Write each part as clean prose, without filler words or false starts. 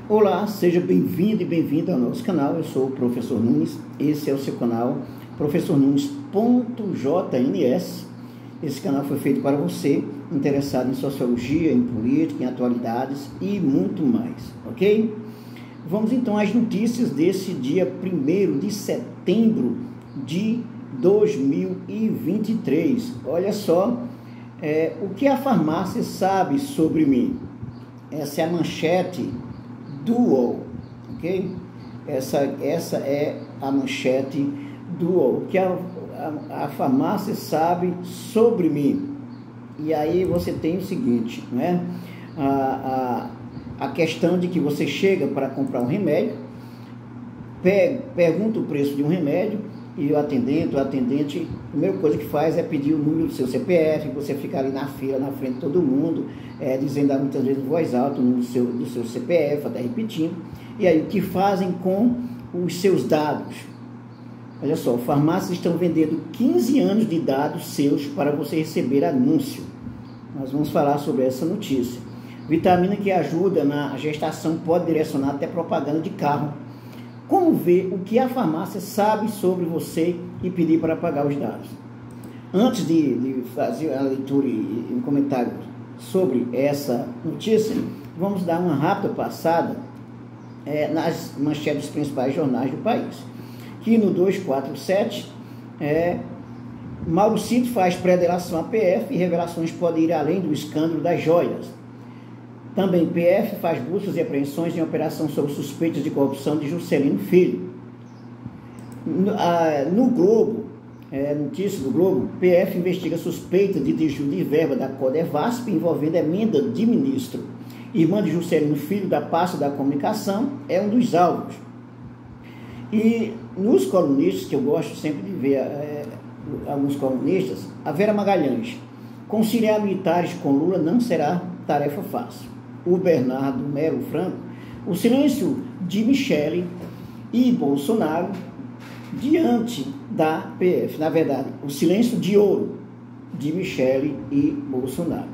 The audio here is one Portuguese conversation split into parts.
Olá, seja bem-vindo e bem-vinda ao nosso canal. Eu sou o Professor Nunes, esse é o seu canal professornunes.jns. Esse canal foi feito para você interessado em sociologia, em política, em atualidades e muito mais, ok? Vamos então às notícias desse dia 1º de setembro de 2023. Olha só, o que a farmácia sabe sobre mim. Essa é a manchete do UOL, ok? Essa é a manchete do UOL, que a farmácia sabe sobre mim. E aí você tem o seguinte, né? A questão de que você chega para comprar um remédio, pergunta o preço de um remédio, e o atendente, a primeira coisa que faz é pedir o número do seu CPF, você fica ali na fila, na frente de todo mundo, dizendo muitas vezes em voz alta o número do seu CPF, até repetindo. E aí, o que fazem com os seus dados? Olha só, farmácias estão vendendo 15 anos de dados seus para você receber anúncio. Nós vamos falar sobre essa notícia. Vitamina que ajuda na gestação pode direcionar até propaganda de carro. Como ver o que a farmácia sabe sobre você e pedir para pagar os dados? Antes de fazer a leitura e um comentário sobre essa notícia, vamos dar uma rápida passada nas manchetes dos principais jornais do país. Que no 247, Mauro Cid faz pré-delação à PF e revelações podem ir além do escândalo das joias. Também PF faz buscas e apreensões em operação sobre suspeitas de corrupção de Juscelino Filho. No Globo, notícia do Globo, PF investiga suspeita de desvio de verba da Codevasp envolvendo emenda de ministro. Irmã de Juscelino Filho, da pasta da comunicação, é um dos alvos. E nos colunistas, que eu gosto sempre de ver alguns colunistas, a Vera Magalhães: conciliar militares com Lula não será tarefa fácil. O Bernardo Melo Franco: o silêncio de Michele e Bolsonaro diante da PF. Na verdade, o silêncio de ouro de Michele e Bolsonaro.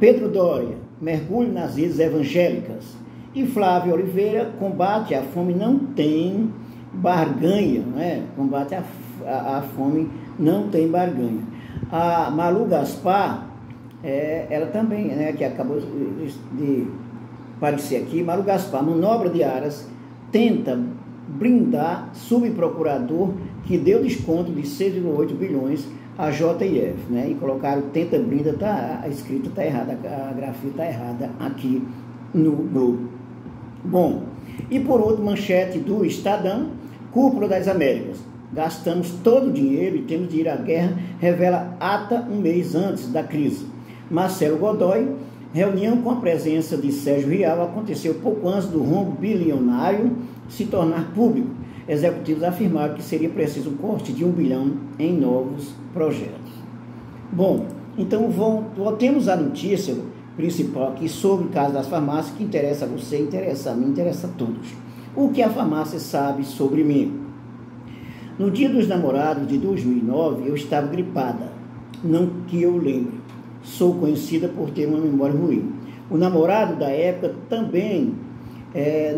Pedro Doria: mergulho nas redes evangélicas. E Flávio Oliveira: combate à fome não tem barganha, né? Combate à fome não tem barganha. A Malu Gaspar, ela também, que acabou de aparecer aqui, Malu Gaspar: manobra de Aras tenta blindar subprocurador que deu desconto de 6,8 bilhões a JF, e colocaram tenta blinda, a escrita está errada, a grafia está errada aqui no Globo. Bom, e por último, manchete do Estadão: Cúpula das Américas: gastamos todo o dinheiro e temos de ir à guerra, revela ata um mês antes da crise. Marcelo Godoy: reunião com a presença de Sérgio Rial aconteceu pouco antes do rombo bilionário se tornar público. Executivos afirmaram que seria preciso um corte de 1 bilhão em novos projetos. Bom, então voltemos à notícia principal aqui sobre o caso das farmácias, que interessa a você, interessa a mim, interessa a todos. O que a farmácia sabe sobre mim? No dia dos namorados de 2009, eu estava gripada, não que eu lembre. Sou conhecida por ter uma memória ruim. O namorado da época também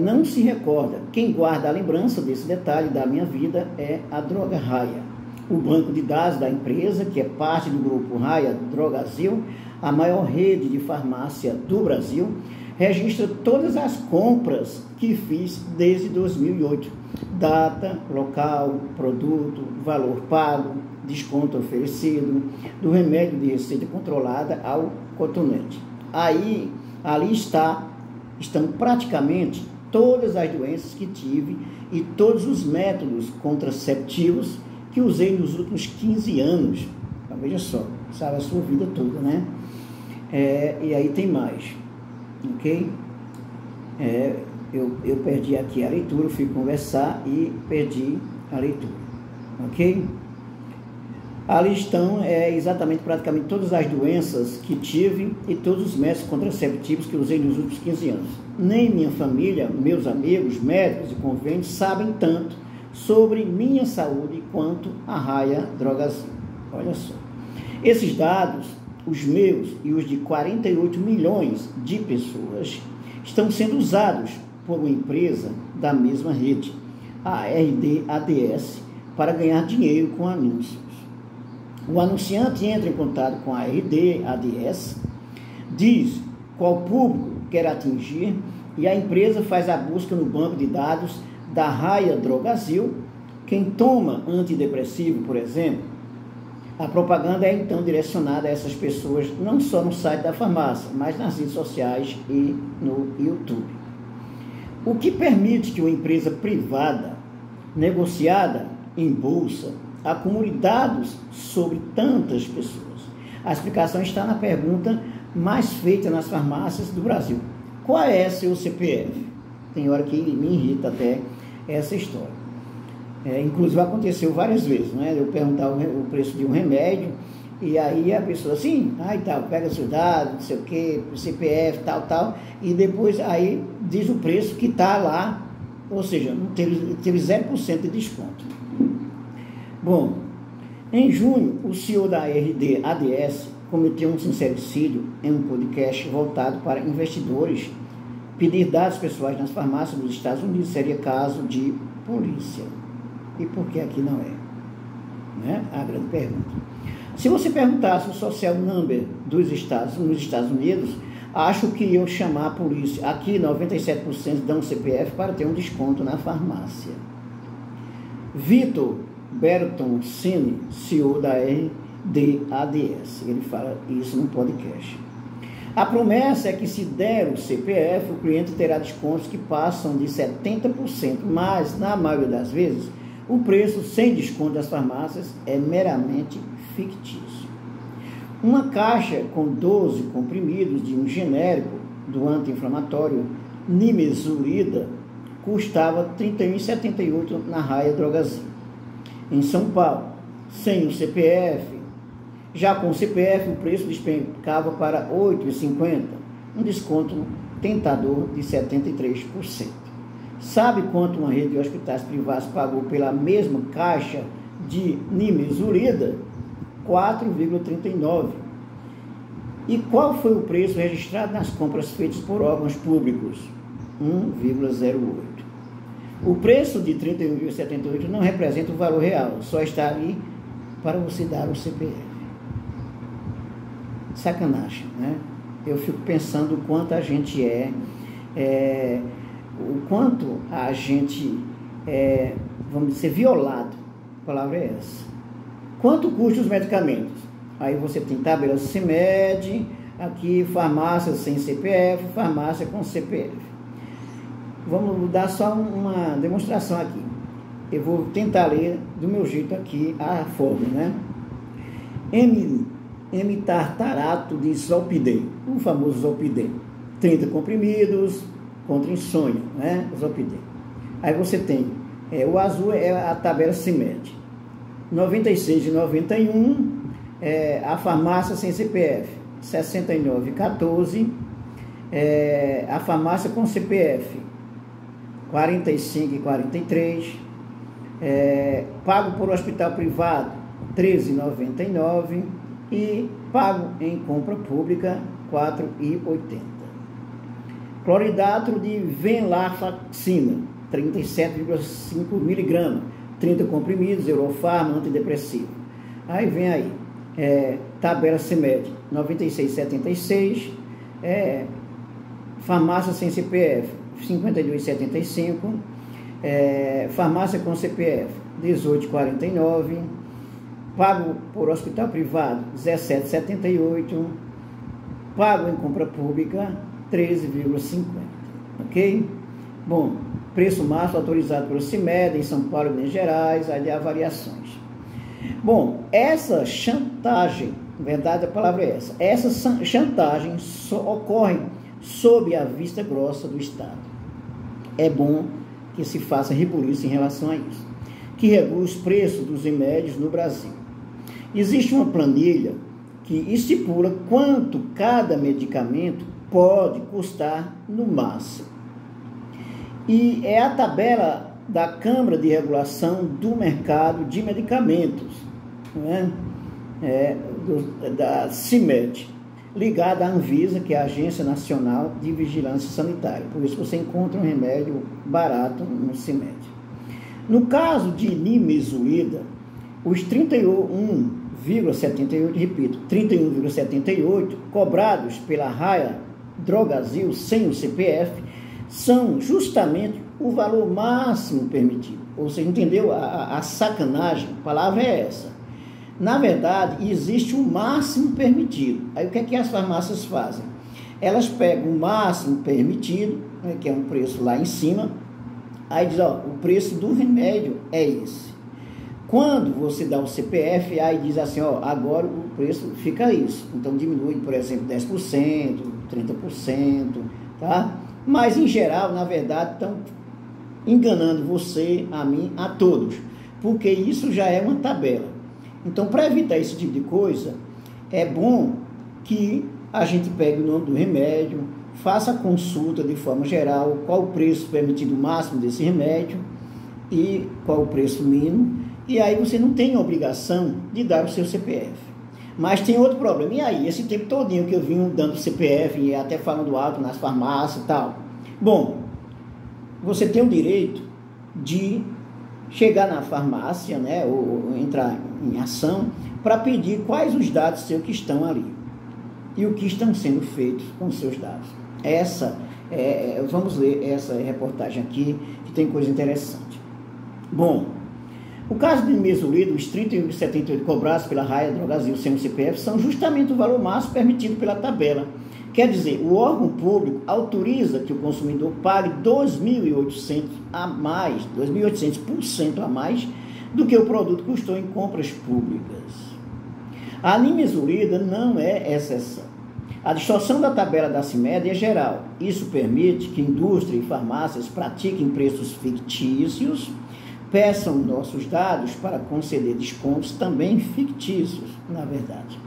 não se recorda. Quem guarda a lembrança desse detalhe da minha vida é a Droga Raia. O banco de dados da empresa, que é parte do grupo Raia Drogasil, a maior rede de farmácia do Brasil, registra todas as compras que fiz desde 2008. Data, local, produto, valor pago, desconto oferecido, do remédio de receita controlada ao cotonete. Ali estão praticamente todas as doenças que tive e todos os métodos contraceptivos que usei nos últimos 15 anos. Então, veja só, sabe a sua vida toda, né? E aí tem mais, ok? Eu perdi aqui a leitura, fui conversar e perdi a leitura, ok? Ali estão exatamente praticamente todas as doenças que tive e todos os métodos contraceptivos que usei nos últimos 15 anos. Nem minha família, meus amigos, médicos e convênios sabem tanto sobre minha saúde quanto a Raia Drogasil. Olha só. Esses dados, os meus e os de 48 milhões de pessoas, estão sendo usados por uma empresa da mesma rede, a RD-ADS, para ganhar dinheiro com anúncios. O anunciante entra em contato com a RD-ADS, diz qual público quer atingir e a empresa faz a busca no banco de dados da Raia Drogasil. Quem toma antidepressivo, por exemplo, a propaganda é então direcionada a essas pessoas não só no site da farmácia, mas nas redes sociais e no YouTube. O que permite que uma empresa privada, negociada em bolsa, acumule dados sobre tantas pessoas? A explicação está na pergunta mais feita nas farmácias do Brasil. Qual é seu CPF? Tem hora que me irrita até essa história. Inclusive aconteceu várias vezes, né? Eu perguntar o preço de um remédio e aí a pessoa assim, tal, pega seus dados, não sei o que, CPF, tal, e depois aí diz o preço que está lá, ou seja, teve 0% de desconto. Bom, em junho, o CEO da RD-ADS cometeu um sincericídio em um podcast voltado para investidores. Pedir dados pessoais nas farmácias dos Estados Unidos seria caso de polícia. E por que aqui não é? Né? A grande pergunta. Se você perguntasse o social number nos Estados Unidos, acho que iam chamar a polícia. Aqui, 97% dão CPF para ter um desconto na farmácia. Vitor Bertoncini, CEO da RD-ADS, ele fala isso no podcast. A promessa é que se der o CPF, o cliente terá descontos que passam de 70%, mas, na maioria das vezes, o preço sem desconto das farmácias é meramente fictício. Uma caixa com 12 comprimidos de um genérico do anti-inflamatório nimesulida custava R$ 31,78 na Raia Drogasil. Em São Paulo, sem o CPF, já com o CPF o preço despencava para R$ 8,50, um desconto tentador de 73%. Sabe quanto uma rede de hospitais privados pagou pela mesma caixa de nimesulida? R$ 4,39. E qual foi o preço registrado nas compras feitas por órgãos públicos? 1,08. O preço de R$ 31,78 não representa o valor real, só está ali para você dar o CPF. Sacanagem, né? Eu fico pensando o quanto a gente o quanto a gente vamos dizer, violado, a palavra é essa. Quanto custam os medicamentos? Aí você tem tabela CIMED, aqui farmácia sem CPF, farmácia com CPF. Vamos dar só uma demonstração aqui. Eu vou tentar ler do meu jeito aqui a fórmula, né? M-tartarato de Zolpidem, o famoso Zolpidem. 30 comprimidos contra insônia, né? Zolpidem. Aí você tem, o azul é a tabela CIMED. 96,91, a farmácia sem CPF. 69,14, a farmácia com CPF. 45,43, pago por hospital privado, 13,99 e pago em compra pública, 4,80. Cloridato de venlafaxina, 37,5 mg, 30 comprimidos, Eurofarma, antidepressivo. Aí vem aí, tabela CIMED, 96,76, farmácia sem CPF, 52,75, farmácia com CPF, 18,49, pago por hospital privado, 17,78, pago em compra pública, 13,50, ok? Bom, preço máximo autorizado pelo CIMED em São Paulo e Minas Gerais, aí há variações. Bom, essa chantagem, na verdade a palavra é essa chantagem ocorre sob a vista grossa do Estado. É bom que se faça rigoroso em relação a isso, que regula os preços dos remédios no Brasil. Existe uma planilha que estipula quanto cada medicamento pode custar no máximo. E é a tabela da Câmara de Regulação do Mercado de Medicamentos, né? Da CIMED. ligada à Anvisa, que é a Agência Nacional de Vigilância Sanitária. Por isso você encontra um remédio barato no CIMED. No caso de nimesulida, os 31,78, repito, 31,78 cobrados pela Raia Drogasil sem o CPF são justamente o valor máximo permitido. Ou seja, entendeu? A sacanagem, a palavra é essa. Na verdade, existe um máximo permitido. Aí o que é que as farmácias fazem? Elas pegam o máximo permitido, né, que é um preço lá em cima, aí diz, ó, o preço do remédio é esse. Quando você dá o CPF, aí diz assim, ó, agora o preço fica isso. Então diminui, por exemplo, 10%, 30%, tá? Mas em geral, na verdade, estão enganando você, a mim, a todos, porque isso já é uma tabela. Então, para evitar esse tipo de coisa, é bom que a gente pegue o nome do remédio, faça a consulta de forma geral, qual o preço permitido máximo desse remédio e qual o preço mínimo, e aí você não tem obrigação de dar o seu CPF. Mas tem outro problema, e aí, esse tempo todinho que eu vim dando CPF e até falando alto nas farmácias e tal. Bom, você tem o direito de chegar na farmácia, né, ou entrar em ação para pedir quais os dados seus que estão ali e o que estão sendo feitos com os seus dados. Vamos ler essa reportagem aqui, que tem coisa interessante. Bom, o caso de nimesulida, os 31,78 cobrados pela Raia Drogasil sem o CPF são justamente o valor máximo permitido pela tabela. Quer dizer, o órgão público autoriza que o consumidor pague 2.800% a mais do que o produto custou em compras públicas. A nimesulida não é exceção. A distorção da tabela da CIMED é geral. Isso permite que indústria e farmácias pratiquem preços fictícios, peçam nossos dados para conceder descontos também fictícios, na verdade.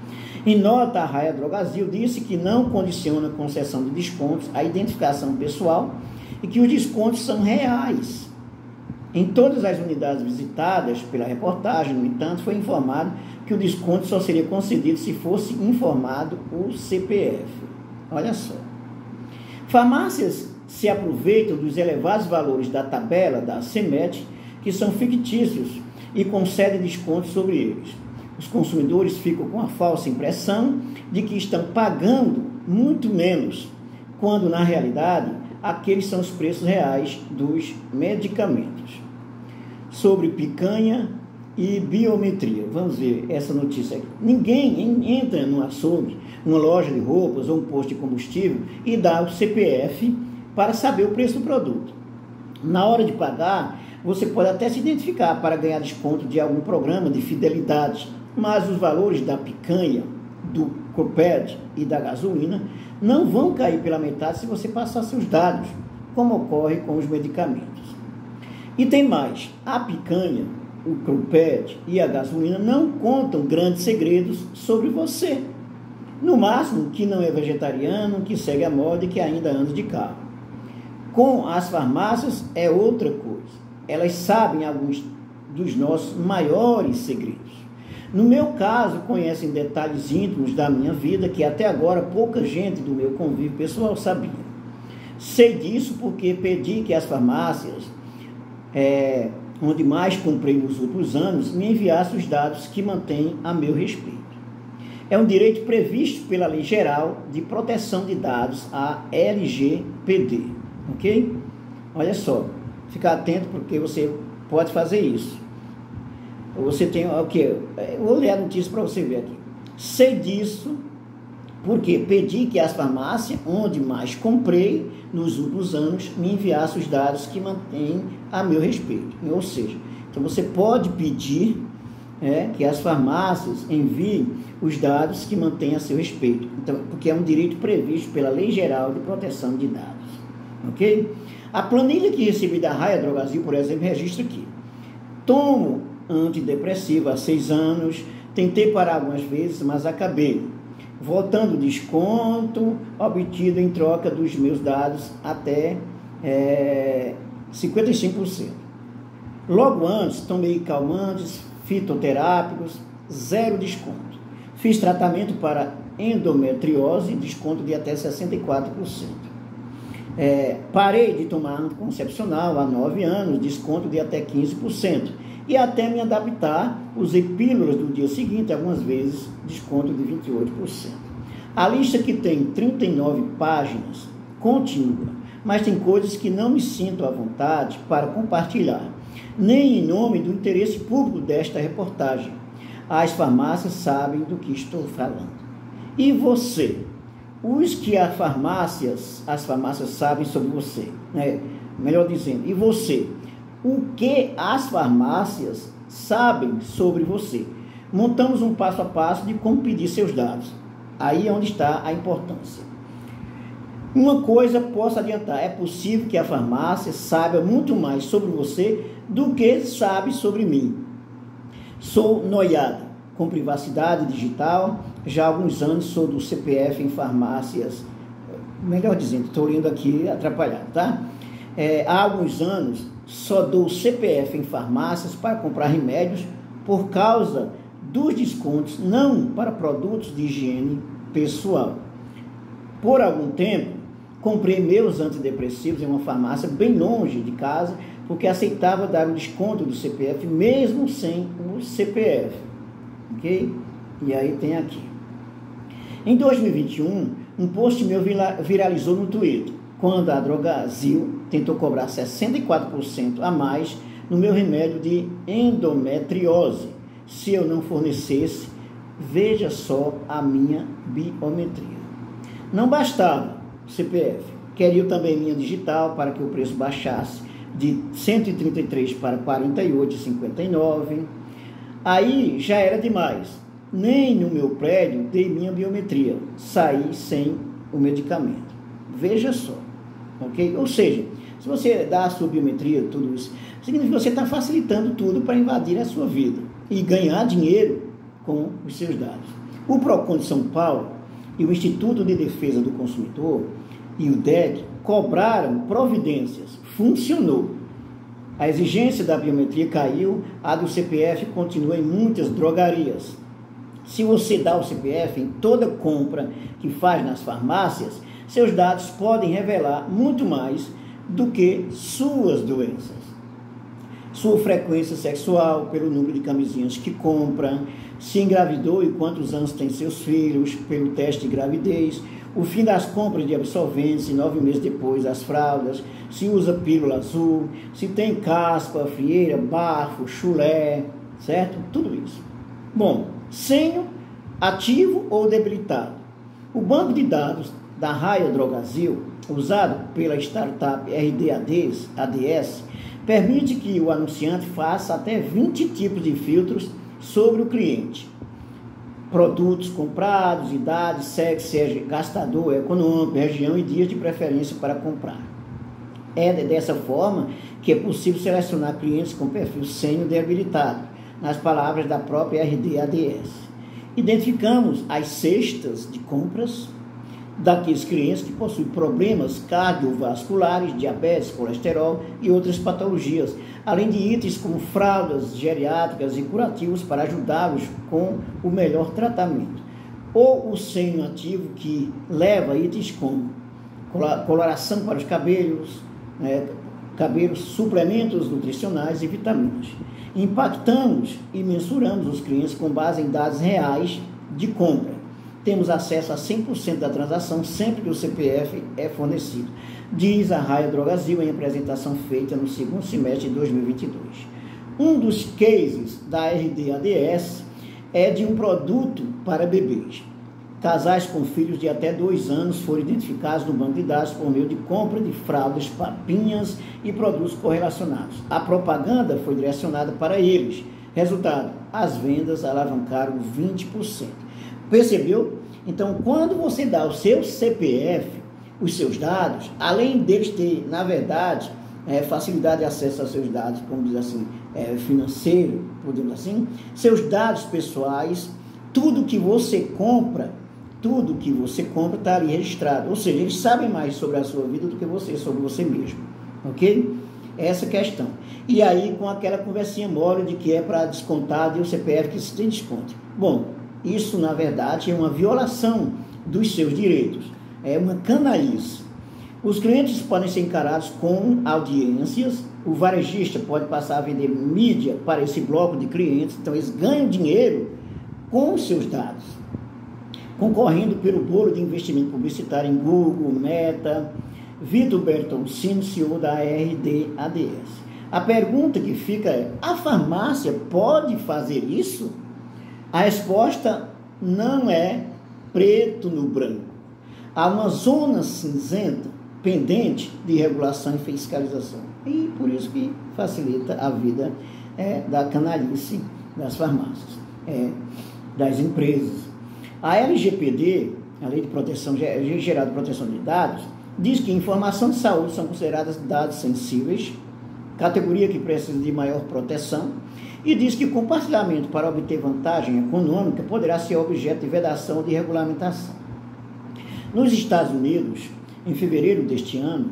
Em nota, a Raia Drogasil disse que não condiciona a concessão de descontos à identificação pessoal e que os descontos são reais. Em todas as unidades visitadas pela reportagem, no entanto, foi informado que o desconto só seria concedido se fosse informado o CPF. Olha só. Farmácias se aproveitam dos elevados valores da tabela da CIMED, que são fictícios, e concedem descontos sobre eles. Os consumidores ficam com a falsa impressão de que estão pagando muito menos, quando, na realidade, aqueles são os preços reais dos medicamentos. Sobre picanha e biometria. Vamos ver essa notícia aqui. Ninguém entra no açougue, numa loja de roupas ou um posto de combustível e dá o CPF para saber o preço do produto. Na hora de pagar, você pode até se identificar para ganhar desconto de algum programa de fidelidade, mas os valores da picanha, do Coped e da gasolina não vão cair pela metade se você passar seus dados, como ocorre com os medicamentos. E tem mais, a picanha, o Coped e a gasolina não contam grandes segredos sobre você. No máximo, que não é vegetariano, que segue a moda e que ainda anda de carro. Com as farmácias é outra coisa. Elas sabem alguns dos nossos maiores segredos. No meu caso, conhecem detalhes íntimos da minha vida que até agora pouca gente do meu convívio pessoal sabia. Sei disso porque pedi que as farmácias, onde mais comprei nos últimos anos, me enviassem os dados que mantêm a meu respeito. É um direito previsto pela Lei Geral de Proteção de Dados, a LGPD, ok? Olha só, fica atento porque você pode fazer isso. Você tem o quê? Eu vou ler a notícia para você ver aqui. Sei disso porque pedi que as farmácias, onde mais comprei nos últimos anos, me enviassem os dados que mantêm a meu respeito. Ou seja, então você pode pedir que as farmácias enviem os dados que mantêm a seu respeito. Então, porque é um direito previsto pela Lei Geral de Proteção de Dados. Ok? A planilha que recebi da Raia Drogasil, por exemplo, registra aqui. Tomo antidepressivo há 6 anos, tentei parar algumas vezes, mas acabei voltando o desconto obtido em troca dos meus dados até 55%. Logo antes, tomei calmantes, fitoterápicos, 0 desconto. Fiz tratamento para endometriose, desconto de até 64%. Parei de tomar anticoncepcional há 9 anos, desconto de até 15%. E até me adaptar, usei pílulas do dia seguinte, algumas vezes, desconto de 28%. A lista que tem 39 páginas continua, mas tem coisas que não me sinto à vontade para compartilhar, nem em nome do interesse público desta reportagem. As farmácias sabem do que estou falando. E você? Os que as farmácias sabem sobre você, né? Melhor dizendo, e você? O que as farmácias sabem sobre você? Montamos um passo a passo de como pedir seus dados. Aí é onde está a importância. Uma coisa posso adiantar, é possível que a farmácia saiba muito mais sobre você do que sabe sobre mim. Sou noiada com privacidade digital, já há alguns anos sou do CPF em farmácias, melhor dizendo, estou lendo aqui atrapalhado, tá? Há alguns anos só dou CPF em farmácias para comprar remédios por causa dos descontos, não para produtos de higiene pessoal. Por algum tempo, comprei meus antidepressivos em uma farmácia bem longe de casa, porque aceitava dar um desconto do CPF, mesmo sem o CPF. Ok? E aí tem aqui. Em 2021, um post meu viralizou no Twitter, quando a Drogazil tentou cobrar 64% a mais no meu remédio de endometriose, se eu não fornecesse, veja só a minha biometria. Não bastava o CPF, queria também minha digital para que o preço baixasse de 133 para 48,59. Aí já era demais. Nem no meu prédio dei minha biometria, saí sem o medicamento. Veja só, ok? Ou seja, se você dá a sua biometria, tudo isso, significa que você está facilitando tudo para invadir a sua vida e ganhar dinheiro com os seus dados. O PROCON de São Paulo e o Instituto de Defesa do Consumidor e o DEC cobraram providências. Funcionou. A exigência da biometria caiu, a do CPF continua em muitas drogarias. Se você dá o CPF em toda compra que faz nas farmácias, seus dados podem revelar muito mais do que suas doenças. Sua frequência sexual, pelo número de camisinhas que compra, se engravidou e quantos anos tem seus filhos, pelo teste de gravidez, o fim das compras de absorventes e 9 meses depois as fraldas, se usa pílula azul, se tem caspa, frieira, bafo, chulé, certo? Tudo isso. Bom, senho, ativo ou debilitado. O banco de dados da Raia Drogazil, usado pela startup RDADS, permite que o anunciante faça até 20 tipos de filtros sobre o cliente. Produtos comprados, idade, sexo, seja gastador, econômico, região e dias de preferência para comprar. É dessa forma que é possível selecionar clientes com perfil sênior debilitado, nas palavras da própria RDADS. Identificamos as cestas de compras daqueles clientes que possuem problemas cardiovasculares, diabetes, colesterol e outras patologias, além de itens como fraldas geriátricas e curativos para ajudá-los com o melhor tratamento. Ou o senho ativo, que leva itens como coloração para os cabelos, suplementos nutricionais e vitaminas. Impactamos e mensuramos os clientes com base em dados reais de compra. Temos acesso a 100% da transação sempre que o CPF é fornecido, diz a Raia Drogazil em apresentação feita no segundo semestre de 2022. Um dos cases da RDADS é de um produto para bebês. Casais com filhos de até 2 anos foram identificados no banco de dados por meio de compra de fraldas, papinhas e produtos correlacionados. A propaganda foi direcionada para eles. Resultado, as vendas alavancaram 20%. Percebeu? Então, quando você dá o seu CPF, os seus dados, além deles ter, na verdade, facilidade de acesso aos seus dados, como diz assim, financeiro, podemos assim, seus dados pessoais, tudo que você compra está ali registrado. Ou seja, eles sabem mais sobre a sua vida do que você, sobre você mesmo. Ok? Essa questão. E aí, com aquela conversinha mole de que é para descontar de um CPF que se tem desconto. Bom, Isso, na verdade, é uma violação dos seus direitos, é uma canalice. Os clientes podem ser encarados com audiências, o varejista pode passar a vender mídia para esse bloco de clientes, então eles ganham dinheiro com os seus dados, concorrendo pelo bolo de investimento publicitário em Google, Meta. Vitor Bertoncini, CEO da RDADS. A pergunta que fica é: a farmácia pode fazer isso? A resposta não é preto no branco. Há uma zona cinzenta pendente de regulação e fiscalização. E por isso que facilita a vida da canalice das farmácias, das empresas. A LGPD, a Lei de Proteção Geral de Proteção de Dados, diz que informação de saúde são consideradas dados sensíveis, categoria que precisa de maior proteção, e diz que o compartilhamento para obter vantagem econômica poderá ser objeto de vedação ou de regulamentação. Nos Estados Unidos, em fevereiro deste ano,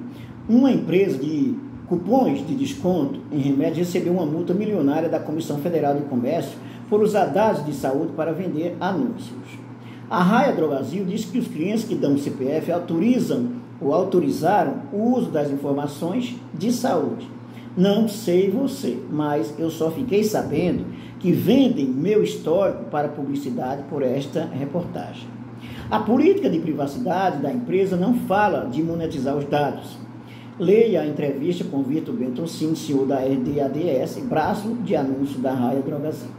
uma empresa de cupons de desconto em remédios recebeu uma multa milionária da Comissão Federal de Comércio por usar dados de saúde para vender anúncios. A Raia Drogasil diz que os clientes que dão CPF autorizaram o uso das informações de saúde. Não sei você, mas eu só fiquei sabendo que vendem meu histórico para publicidade por esta reportagem. A política de privacidade da empresa não fala de monetizar os dados. Leia a entrevista com Vitor Bertoncini, CEO da RDADS, braço de anúncio da Raia Drogasil.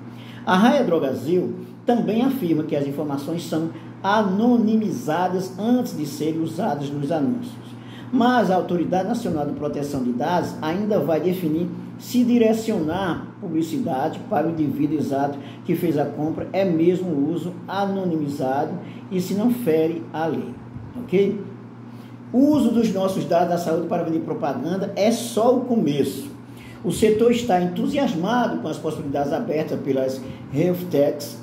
A Raia Drogasil também afirma que as informações são anonimizadas antes de serem usadas nos anúncios. Mas a Autoridade Nacional de Proteção de Dados ainda vai definir se direcionar publicidade para o indivíduo exato que fez a compra é mesmo o uso anonimizado e se não fere a lei, ok? O uso dos nossos dados da saúde para vender propaganda é só o começo. O setor está entusiasmado com as possibilidades abertas pelas health techs,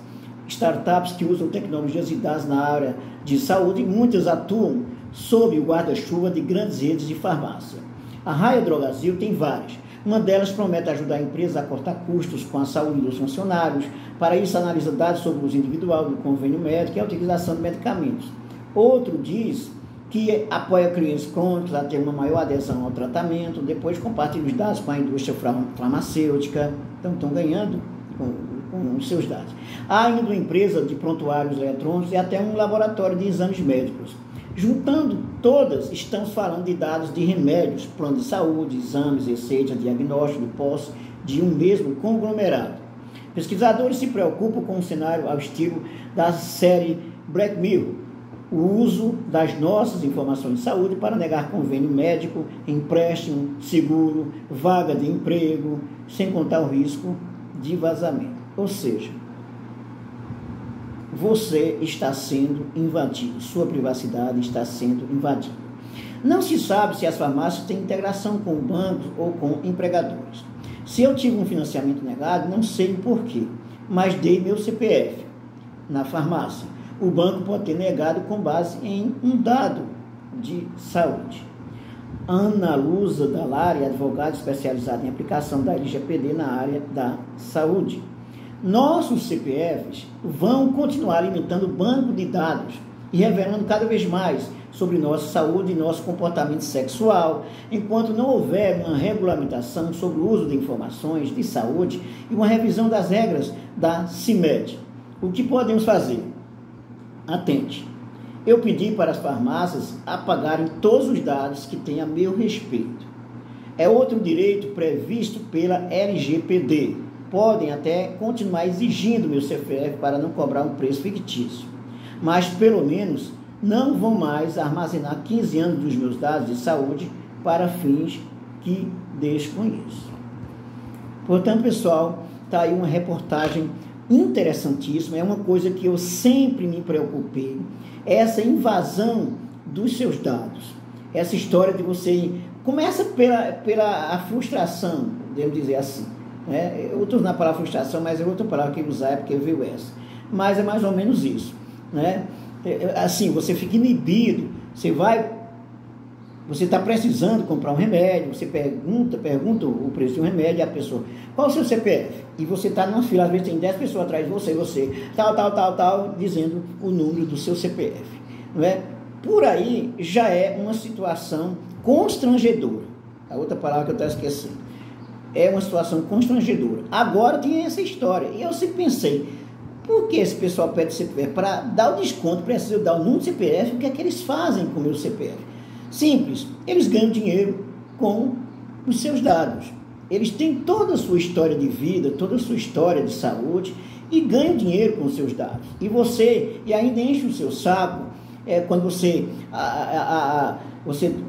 startups que usam tecnologias e dados na área de saúde, e muitas atuam sob o guarda-chuva de grandes redes de farmácia. A Raia Drogasil tem várias. Uma delas promete ajudar a empresa a cortar custos com a saúde dos funcionários. Para isso, analisa dados sobre o uso individual do convênio médico e a utilização de medicamentos. Outro diz que apoia clientes crônicos a ter uma maior adesão ao tratamento. Depois, compartilha os dados com a indústria farmacêutica. Então, estão ganhando com os seus dados. Há ainda uma empresa de prontuários eletrônicos e até um laboratório de exames médicos. Juntando todas, estamos falando de dados de remédios, plano de saúde, exames, receitas, diagnóstico, posse de um mesmo conglomerado. Pesquisadores se preocupam com um cenário ao estilo da série Black Mirror, o uso das nossas informações de saúde para negar convênio médico, empréstimo, seguro, vaga de emprego, sem contar o risco de vazamento. Ou seja, você está sendo invadido, sua privacidade está sendo invadida. Não se sabe se as farmácias têm integração com bancos ou com empregadores. Se eu tive um financiamento negado, não sei o porquê, mas dei meu CPF na farmácia. O banco pode ter negado com base em um dado de saúde. Ana Lusa Dalari, advogada especializada em aplicação da LGPD na área da saúde. Nossos CPFs vão continuar alimentando o banco de dados e revelando cada vez mais sobre nossa saúde e nosso comportamento sexual, enquanto não houver uma regulamentação sobre o uso de informações de saúde e uma revisão das regras da CIMED. O que podemos fazer? Atente. Eu pedi para as farmácias apagarem todos os dados que têm a meu respeito. É outro direito previsto pela LGPD. Podem até continuar exigindo meu CPF para não cobrar um preço fictício. Mas, pelo menos, não vão mais armazenar 15 anos dos meus dados de saúde para fins que desconheço. Portanto, pessoal, está aí uma reportagem interessantíssima. É uma coisa que eu sempre me preocupei. Essa invasão dos seus dados. Essa história de você... Começa pela frustração, devo dizer assim. Eu estou usando a palavra frustração, mas é outra palavra que eu usar, é porque veio essa. Mas é mais ou menos isso. Assim, você fica inibido, você vai Você está precisando comprar um remédio, você pergunta o preço de um remédio, e a pessoa, qual o seu CPF? E você está numa fila, às vezes tem 10 pessoas atrás de você, tal, dizendo o número do seu CPF. Não é? Por aí já é uma situação constrangedora. A outra palavra que eu estava esquecendo. É uma situação constrangedora. Agora tem essa história. E eu sempre pensei, por que esse pessoal pede CPF? Para dar o desconto, precisa dar o número do CPF, o que é que eles fazem com o meu CPF? Simples, eles ganham dinheiro com os seus dados. Eles têm toda a sua história de vida, toda a sua história de saúde e ganham dinheiro com os seus dados. E ainda enche o seu saco quando você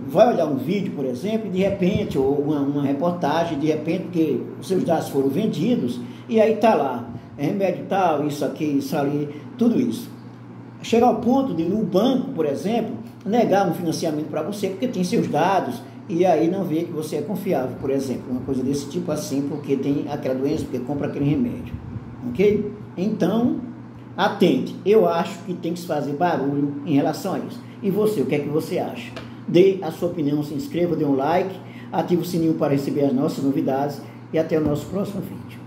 vai olhar um vídeo, por exemplo, e de repente, ou uma reportagem, de repente, porque os seus dados foram vendidos, e aí está lá, remédio tal, isso aqui, isso ali, tudo isso. Chegar ao ponto de, no banco, por exemplo, negar um financiamento para você, porque tem seus dados, e aí não vê que você é confiável, por exemplo, uma coisa desse tipo assim, porque tem aquela doença, porque compra aquele remédio, ok? Então, atente, eu acho que tem que se fazer barulho em relação a isso. E você, o que é que você acha? Dê a sua opinião, se inscreva, dê um like, ative o sininho para receber as nossas novidades, e até o nosso próximo vídeo.